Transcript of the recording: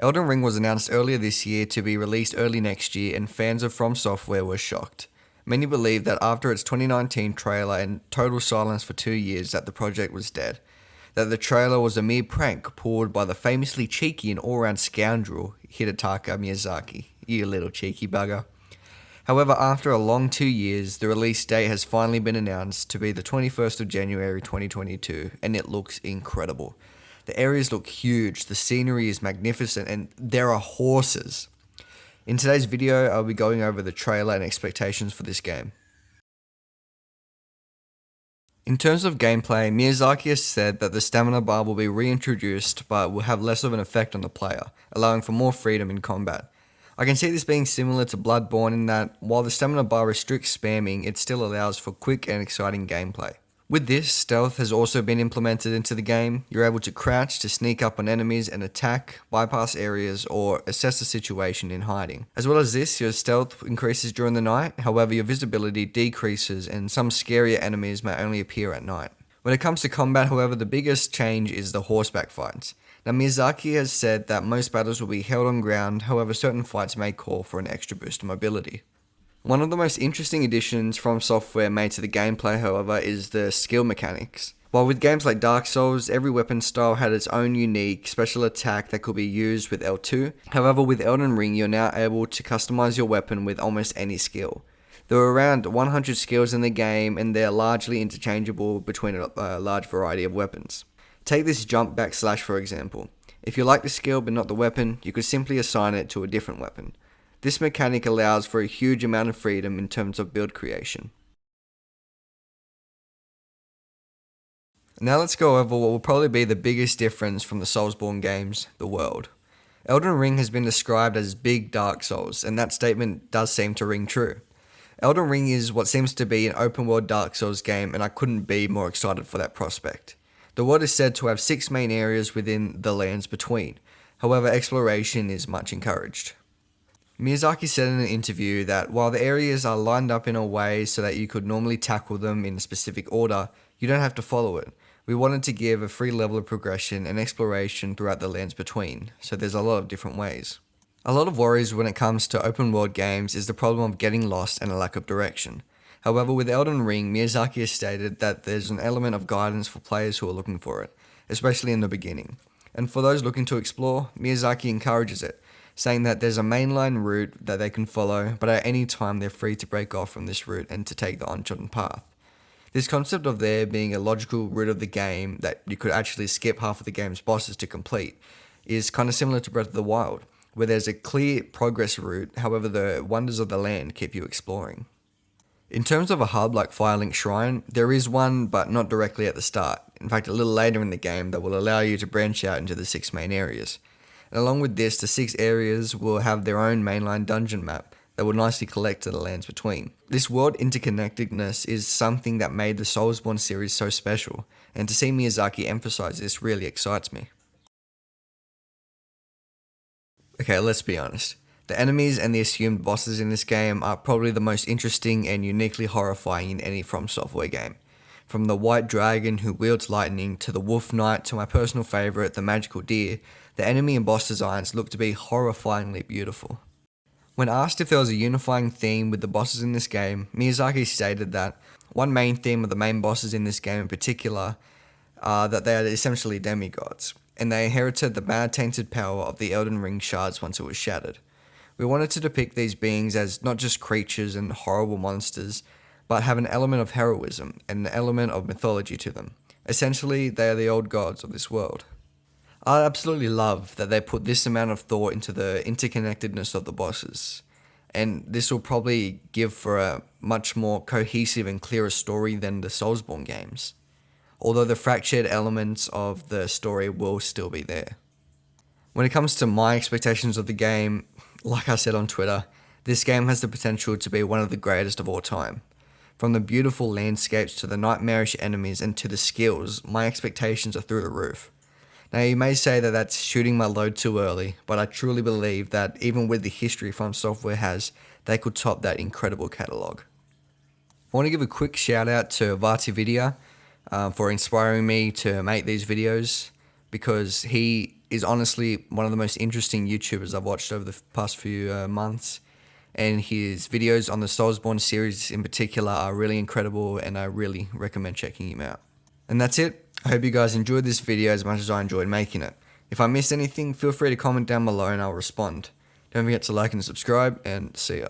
Elden Ring was announced earlier this year to be released early next year, and fans of From Software were shocked. Many believe that after its 2019 trailer and total silence for 2 years that the project was dead. That the trailer was a mere prank pulled by the famously cheeky and all-round scoundrel Hidetaka Miyazaki. You little cheeky bugger. However, after a long 2 years, the release date has finally been announced to be the 21st of January 2022, and it looks incredible. The areas look huge, the scenery is magnificent, and there are horses. In today's video, I'll be going over the trailer and expectations for this game. In terms of gameplay, Miyazaki has said that the stamina bar will be reintroduced, but will have less of an effect on the player, allowing for more freedom in combat. I can see this being similar to Bloodborne in that, while the stamina bar restricts spamming, it still allows for quick and exciting gameplay. With this, stealth has also been implemented into the game. You're able to crouch to sneak up on enemies and attack, bypass areas, or assess the situation in hiding. As well as this, your stealth increases during the night, however your visibility decreases and some scarier enemies may only appear at night. When it comes to combat, however, the biggest change is the horseback fights. Now, Miyazaki has said that most battles will be held on ground, however certain fights may call for an extra boost of mobility. One of the most interesting additions From Software made to the gameplay, however, is the skill mechanics. While with games like Dark Souls, every weapon style had its own unique special attack that could be used with L2, however with Elden Ring you're now able to customize your weapon with almost any skill. There are around 100 skills in the game and they are largely interchangeable between a large variety of weapons. Take this jump backslash for example. If you like the skill but not the weapon, you could simply assign it to a different weapon. This mechanic allows for a huge amount of freedom in terms of build creation. Now let's go over what will probably be the biggest difference from the Soulsborne games, the world. Elden Ring has been described as big Dark Souls, and that statement does seem to ring true. Elden Ring is what seems to be an open world Dark Souls game, and I couldn't be more excited for that prospect. The world is said to have 6 main areas within the lands between, however exploration is much encouraged. Miyazaki said in an interview that while the areas are lined up in a way so that you could normally tackle them in a specific order, you don't have to follow it. We wanted to give a free level of progression and exploration throughout the lands between, so there's a lot of different ways. A lot of worries when it comes to open world games is the problem of getting lost and a lack of direction. However, with Elden Ring, Miyazaki has stated that there's an element of guidance for players who are looking for it, especially in the beginning. And for those looking to explore, Miyazaki encourages it, saying that there's a mainline route that they can follow, but at any time they're free to break off from this route and to take the untrodden path. This concept of there being a logical route of the game that you could actually skip half of the game's bosses to complete is kind of similar to Breath of the Wild, where there's a clear progress route, however the wonders of the land keep you exploring. In terms of a hub like Firelink Shrine, there is one but not directly at the start, in fact a little later in the game that will allow you to branch out into the 6 main areas. And along with this, the 6 areas will have their own mainline dungeon map that will nicely collect to the lands between. This world interconnectedness is something that made the Soulsborne series so special, and to see Miyazaki emphasize this really excites me. Okay, let's be honest. The enemies and the assumed bosses in this game are probably the most interesting and uniquely horrifying in any From Software game. From the white dragon who wields lightning to the wolf knight to my personal favourite, the magical deer, the enemy and boss designs look to be horrifyingly beautiful. When asked if there was a unifying theme with the bosses in this game, Miyazaki stated that one main theme of the main bosses in this game in particular are that they are essentially demigods, and they inherited the mad tainted power of the Elden Ring shards once it was shattered. We wanted to depict these beings as not just creatures and horrible monsters, but have an element of heroism and an element of mythology to them. Essentially, they are the old gods of this world. I absolutely love that they put this amount of thought into the interconnectedness of the bosses, and this will probably give for a much more cohesive and clearer story than the Soulsborne games, although the fractured elements of the story will still be there. When it comes to my expectations of the game, like I said on Twitter, this game has the potential to be one of the greatest of all time. From the beautiful landscapes to the nightmarish enemies and to the skills, my expectations are through the roof. Now you may say that that's shooting my load too early, but I truly believe that even with the history From Software has, they could top that incredible catalogue. I want to give a quick shout out to VatiVidya for inspiring me to make these videos, because he is honestly one of the most interesting YouTubers I've watched over the past few months. And his videos on the Soulsborne series in particular are really incredible, and I really recommend checking him out. And that's it. I hope you guys enjoyed this video as much as I enjoyed making it. If I missed anything, feel free to comment down below and I'll respond. Don't forget to like and subscribe, and see ya.